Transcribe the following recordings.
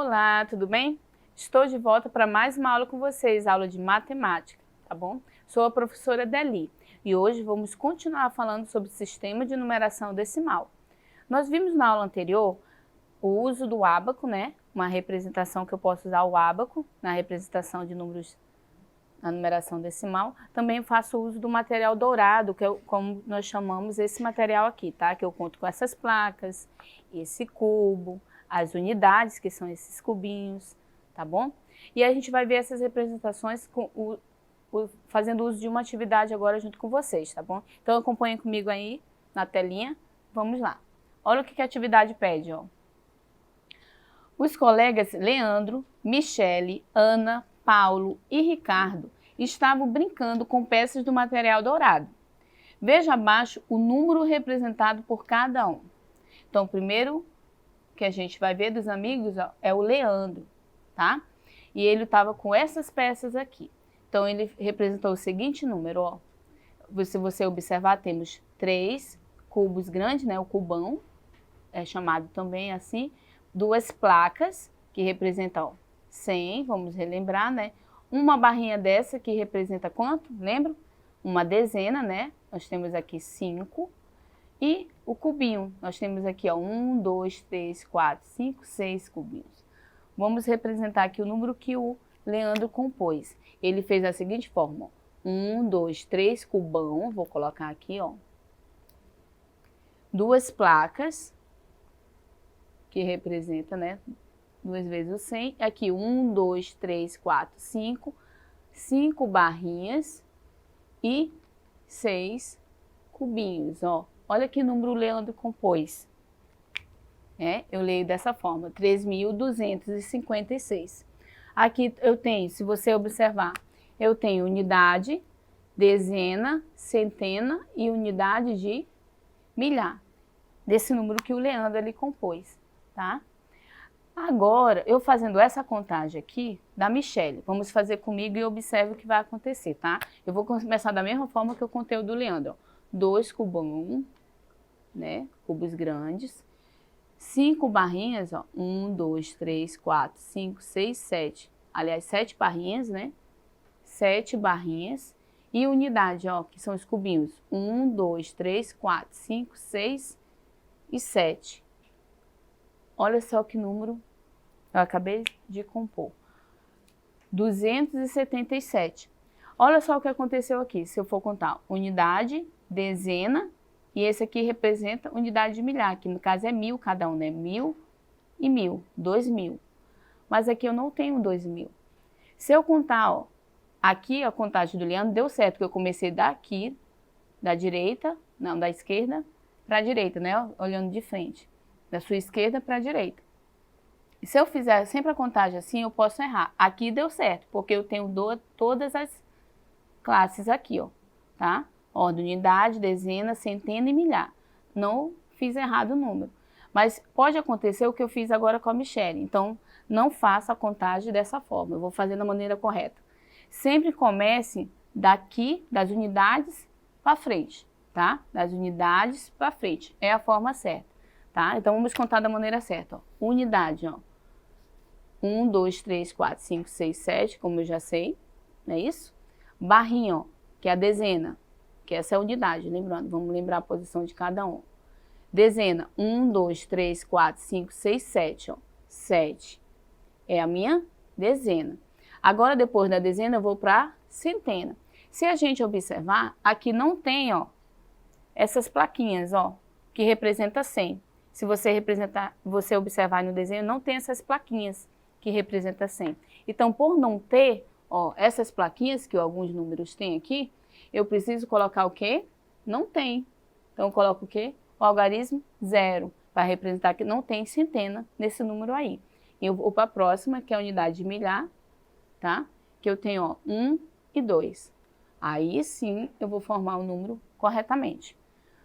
Olá, tudo bem? Estou de volta para mais uma aula com vocês, aula de matemática, tá bom? Sou a professora Deli e hoje vamos continuar falando sobre o sistema de numeração decimal. Nós vimos na aula anterior o uso do ábaco, né? Uma representação que eu posso usar o ábaco na representação de números na numeração decimal. Também faço uso do material dourado, que é como nós chamamos esse material aqui, tá? Que eu conto com essas placas, esse cubo, as unidades, que são esses cubinhos, tá bom? E a gente vai ver essas representações fazendo uso de uma atividade agora junto com vocês, tá bom? Então acompanhem comigo aí na telinha, vamos lá. Olha o que a atividade pede, ó. Os colegas Leandro, Michele, Ana, Paulo e Ricardo estavam brincando com peças do material dourado. Veja abaixo o número representado por cada um. Então, o primeiro que a gente vai ver dos amigos ó, é o Leandro, tá? E ele estava com essas peças aqui. Então, ele representou o seguinte número, ó. Se você observar, temos 3 cubos grandes, né? O cubão, é chamado também assim. 2 placas, que representam, ó, 100, vamos relembrar, né? Uma barrinha dessa que representa quanto? Lembra? Uma dezena, né? Nós temos aqui 5. E o cubinho, nós temos aqui, ó, 1, 2, 3, 4, 5, 6 cubinhos. Vamos representar aqui o número que o Leandro compôs. Ele fez a seguinte forma, 1, 2, 3 cubão, vou colocar aqui, ó. 2 placas, que representa, né? 2 vezes o 100. Aqui, 1, 2, 3, 4, 5. 5 barrinhas e 6 cubinhos, ó. Olha que número o Leandro compôs. Eu leio dessa forma, 3.256. Aqui eu tenho, se você observar, eu tenho unidade, dezena, centena e unidade de milhar. Desse número que o Leandro ali compôs, tá? Agora, eu fazendo essa contagem aqui da Michele, vamos fazer comigo e observe o que vai acontecer, tá? Eu vou começar da mesma forma que eu contei o do Leandro, ó. 2 cubão, né? Cubos grandes. 5 barrinhas, ó. 1, 2, 3, 4, 5, 6, 7. Aliás, 7 barrinhas, né? 7 barrinhas. E unidade, ó, que são os cubinhos. 1, 2, 3, 4, 5, 6 e 7. Olha só que número eu acabei de compor. 277. Olha só o que aconteceu aqui, se eu for contar. Unidade, dezena, e esse aqui representa unidade de milhar, que no caso é 1000 cada um, né? 1000 e 1000, 2000. Mas aqui eu não tenho 2000. Se eu contar, ó, aqui a contagem do Leandro deu certo, porque eu comecei daqui, da direita, não, da esquerda para a direita, né? Olhando de frente. Da sua esquerda para a direita. E se eu fizer sempre a contagem assim, eu posso errar. Aqui deu certo, porque eu tenho todas as classes aqui, ó, tá? Ordem, unidade, dezena, centena e milhar. Não fiz errado o número. Mas pode acontecer o que eu fiz agora com a Michele. Então, não faça a contagem dessa forma. Eu vou fazer da maneira correta. Sempre comece daqui, das unidades para frente, tá? Das unidades para frente. É a forma certa, tá? Então, vamos contar da maneira certa, ó. Unidade, ó. 1, 2, 3, 4, 5, 6, 7, como eu já sei, não é isso? Barrinha, ó, que é a dezena, que essa é a unidade, lembrando, vamos lembrar a posição de cada um. Dezena, 1, 2, 3, 4, 5, 6, 7, ó. 7 é a minha dezena. Agora, depois da dezena, eu vou para centena. Se a gente observar, aqui não tem, ó, essas plaquinhas, ó, que representa 100. Se você observar no desenho, não tem essas plaquinhas que representa 100. Então, por não ter, ó, essas plaquinhas que alguns números têm aqui, eu preciso colocar o quê? Não tem. Então, eu coloco o quê? O algarismo 0, para representar que não tem centena nesse número aí. E eu vou para a próxima, que é a unidade de milhar, tá? Que eu tenho, ó, 1 e 2. Aí sim eu vou formar o número corretamente.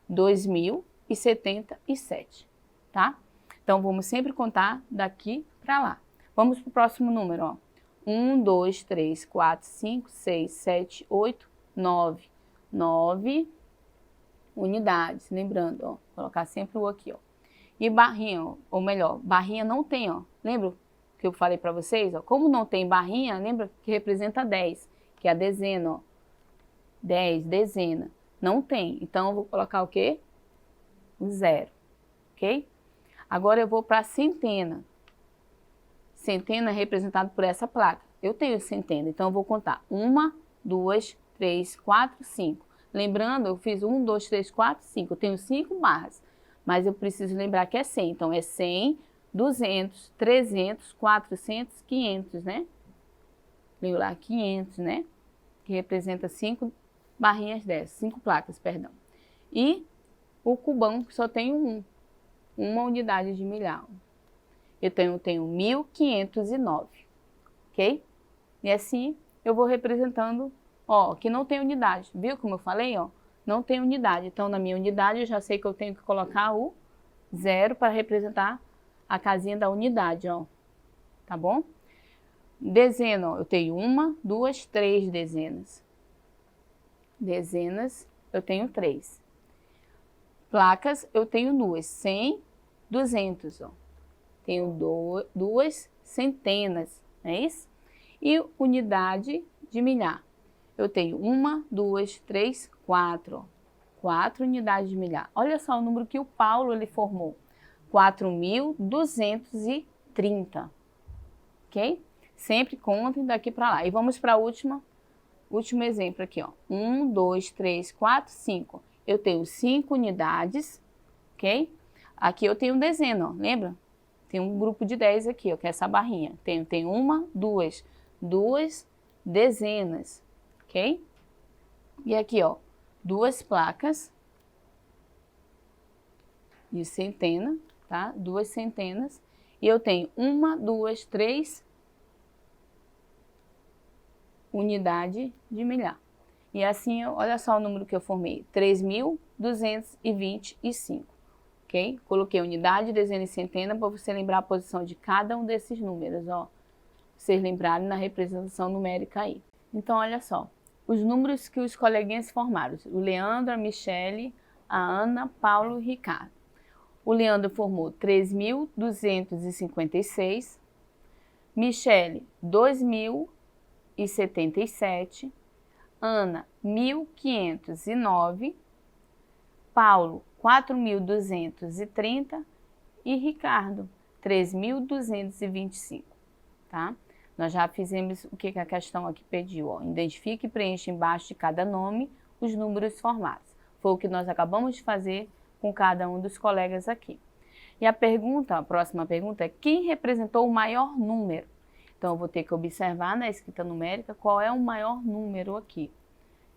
2077, tá? Então, vamos sempre contar daqui para lá. Vamos para o próximo número, ó. 1, 2, 3, 4, 5, 6, 7, 8, 9. 9 unidades, lembrando, ó, colocar sempre o aqui, ó. E barrinha, ó, ou melhor, barrinha não tem, ó. Lembra que eu falei para vocês, ó, como não tem barrinha, lembra que representa 10, que é a dezena, ó. 10, dezena. Não tem, então eu vou colocar o quê? O 0, ok? Agora eu vou para a centena. Centena é representado por essa placa. Eu tenho centena, então eu vou contar 1, 2, 3, 4, 5. Lembrando, eu fiz 1, 2, 3, 4, 5. Eu tenho 5 barras, mas eu preciso lembrar que é 100. Então é 100, 200, 300, 400, 500, né? Leio lá 500, né? Que representa 5 barrinhas dessas, 5 placas, perdão. E o cubão, que só tem uma unidade de milhar. Eu tenho 1509, ok? E assim eu vou representando, ó, que não tem unidade. Viu como eu falei, ó? Não tem unidade. Então, na minha unidade, eu já sei que eu tenho que colocar o 0 para representar a casinha da unidade, ó. Tá bom? Dezena, ó, eu tenho 1, 2, 3 dezenas. Dezenas, eu tenho 3. Placas, eu tenho 2. 100, 200, ó. Tenho 2 centenas, não é isso? E unidade de milhar. Eu tenho 1, 2, 3, 4. 4 unidades de milhar. Olha só o número que o Paulo ele formou. 4.230. Ok? Sempre contem daqui para lá. E vamos para o último exemplo aqui, ó. 1, 2, 3, 4, 5. Eu tenho 5 unidades, ok? Aqui eu tenho dezena, ó, lembra? Tem um grupo de 10 aqui, ó, que é essa barrinha. Tem 1, 2, 2 dezenas, ok? E aqui, ó, 2 placas de centena, tá? 2 centenas. E eu tenho 1, 2, 3 unidade de milhar. E assim, olha só o número que eu formei, 3.225, ok? Coloquei unidade, dezena e centena para você lembrar a posição de cada um desses números, ó. Vocês lembrarem na representação numérica aí. Então, olha só, os números que os coleguinhas formaram, o Leandro, a Michele, a Ana, Paulo e Ricardo. O Leandro formou 3.256, Michele, 2.077, Ana, 1.509, Paulo, 4.230 e Ricardo, 3.225, tá? Nós já fizemos o que a questão aqui pediu, ó. Identifique e preencha embaixo de cada nome os números formados. Foi o que nós acabamos de fazer com cada um dos colegas aqui. E a próxima pergunta é: quem representou o maior número? Então, eu vou ter que observar na escrita numérica qual é o maior número aqui.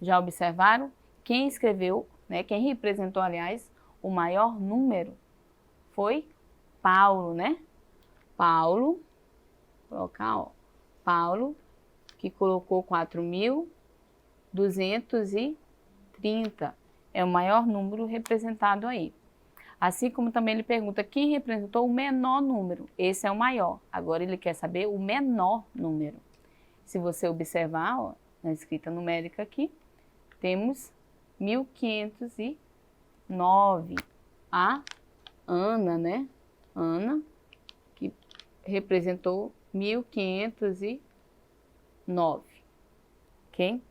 Já observaram? Quem escreveu, né, quem representou, aliás, o maior número foi Paulo, né? Paulo, vou colocar, ó, Paulo, que colocou 4.230. É o maior número representado aí. Assim como também ele pergunta quem representou o menor número. Esse é o maior. Agora ele quer saber o menor número. Se você observar, ó, na escrita numérica aqui, temos 1.509. A Ana, né? Ana, que representou 1.509. Ok?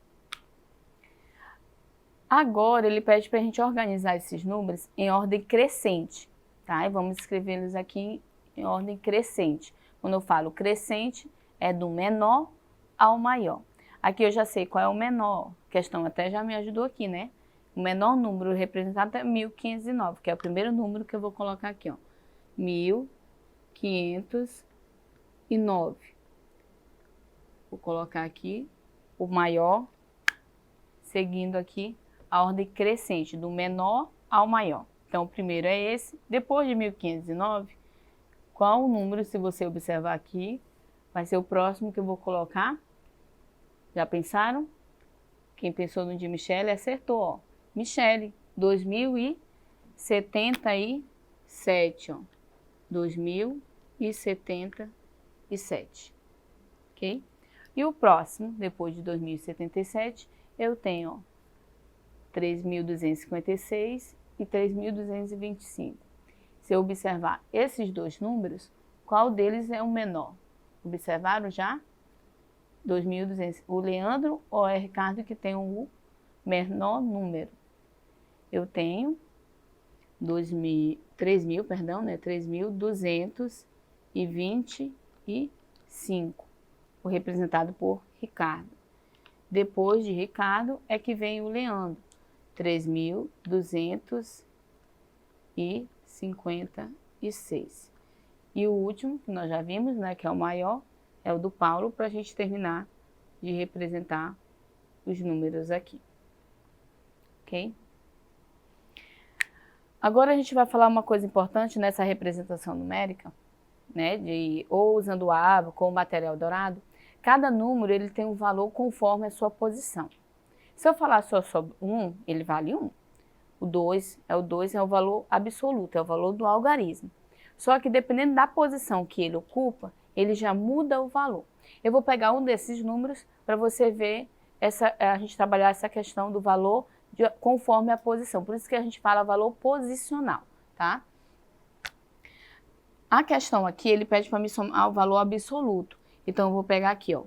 Agora, ele pede para a gente organizar esses números em ordem crescente, tá? E vamos escrevê-los aqui em ordem crescente. Quando eu falo crescente, é do menor ao maior. Aqui eu já sei qual é o menor. A questão até já me ajudou aqui, né? O menor número representado é 1.509, que é o primeiro número que eu vou colocar aqui, ó. 1.509. Vou colocar aqui o maior, seguindo aqui a ordem crescente, do menor ao maior. Então, o primeiro é esse. Depois de 1.509, qual o número, se você observar aqui, vai ser o próximo que eu vou colocar? Já pensaram? Quem pensou no de Michele acertou, ó. Michele, 2077, ó. 2077, ok? E o próximo, depois de 2077, eu tenho, ó, 3.256 e 3.225. Se eu observar esses dois números, qual deles é o menor? Observaram já? 2.200. O Leandro ou é Ricardo que tem o menor número? Eu tenho 3.225, o representado por Ricardo. Depois de Ricardo é que vem o Leandro, 3.256. E o último, que nós já vimos, né, que é o maior, é o do Paulo, para a gente terminar de representar os números aqui. Ok? Agora a gente vai falar uma coisa importante nessa representação numérica, né, ou usando o ábaco ou o material dourado. Cada número ele tem um valor conforme a sua posição. Se eu falar só sobre 1, ele vale 1. O 2 é o valor absoluto, é o valor do algarismo. Só que dependendo da posição que ele ocupa, ele já muda o valor. Eu vou pegar um desses números para você ver a gente trabalhar essa questão do valor conforme a posição. Por isso que a gente fala valor posicional, tá? A questão aqui, ele pede para me somar o valor absoluto. Então, eu vou pegar aqui, ó,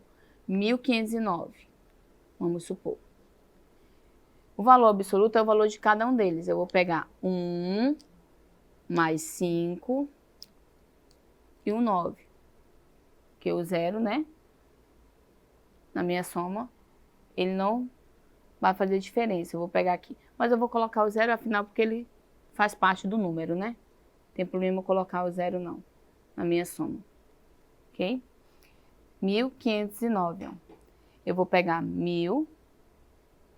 1.509, vamos supor. O valor absoluto é o valor de cada um deles. Eu vou pegar 1 mais 5 e o 9. Porque o 0, né, na minha soma, ele não vai fazer diferença. Eu vou pegar aqui. Mas eu vou colocar o 0, afinal, porque ele faz parte do número, né? Não tem problema eu colocar o 0, não, na minha soma. Ok? 1.509, ó. Eu vou pegar 1.000,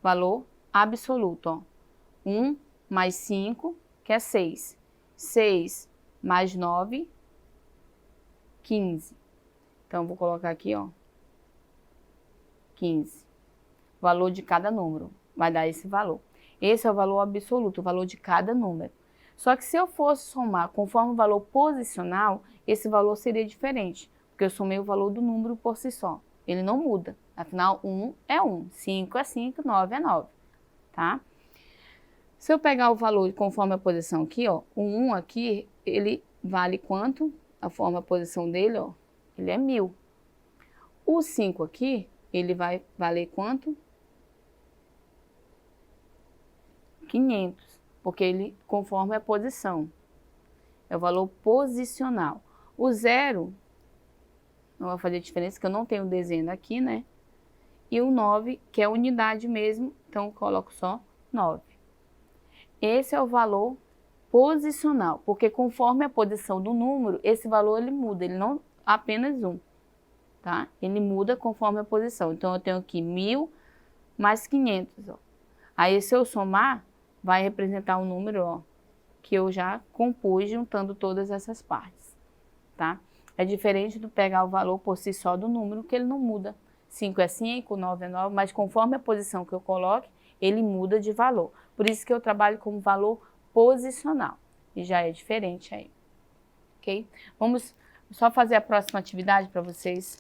valor absoluto, ó. 1 mais 5, que é 6. 6 mais 9, 15. Então, eu vou colocar aqui, ó, 15. Valor de cada número, vai dar esse valor. Esse é o valor absoluto, o valor de cada número. Só que se eu fosse somar conforme o valor posicional, esse valor seria diferente, porque eu somei o valor do número por si só. Ele não muda, afinal 1 é 1, 5 é 5, 9 é 9, tá? Se eu pegar o valor conforme a posição aqui, ó, o 1 aqui, ele vale quanto? A forma, a posição dele, ó, ele é 1.000. O 5 aqui, ele vai valer quanto? 500, porque ele conforme a posição. É o valor posicional. O 0, não vai fazer diferença, que eu não tenho dezena aqui, né? E o 9, que é unidade mesmo, então eu coloco só 9. Esse é o valor posicional, porque conforme a posição do número, esse valor ele muda, ele não apenas 1, tá? Ele muda conforme a posição. Então eu tenho aqui 1.000 mais 500, ó. Aí se eu somar, vai representar um número, ó, que eu já compus juntando todas essas partes, tá? É diferente do pegar o valor por si só do número, que ele não muda. 5 é 5, 9 é 9, mas conforme a posição que eu coloque, ele muda de valor. Por isso que eu trabalho com valor posicional, e já é diferente aí, ok? Vamos só fazer a próxima atividade para vocês,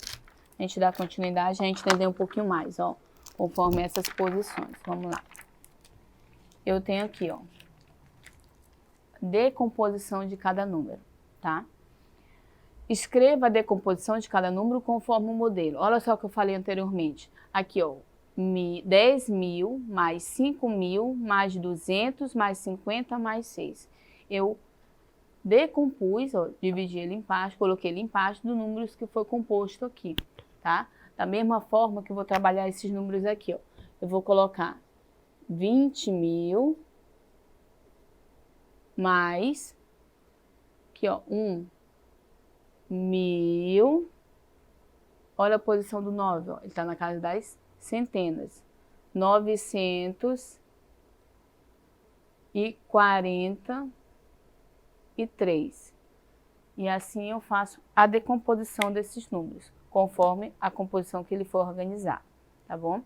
a gente dar continuidade, a gente entender um pouquinho mais, ó, conforme essas posições. Vamos lá. Eu tenho aqui, ó, decomposição de cada número, tá? Escreva a decomposição de cada número conforme o modelo. Olha só o que eu falei anteriormente. Aqui, ó, 10.000 mais 5.000 mais 200 mais 50 mais 6. Eu decompus, ó, dividi ele em partes, coloquei ele em partes dos números que foi composto aqui, tá? Da mesma forma que eu vou trabalhar esses números aqui, ó. Eu vou colocar 20.000 mais, aqui, ó, 1.000. Olha a posição do 9, ó, ele está na casa das centenas. 943. E assim eu faço a decomposição desses números, conforme a composição que ele for organizar, tá bom?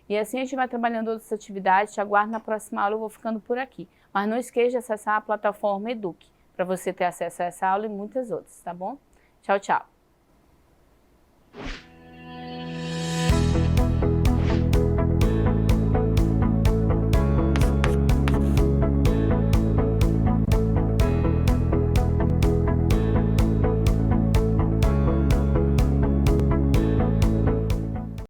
E assim a gente vai trabalhando outras atividades, te aguardo na próxima aula, eu vou ficando por aqui. Mas não esqueça de acessar a plataforma Eduque, para você ter acesso a essa aula e muitas outras, tá bom? Tchau, tchau!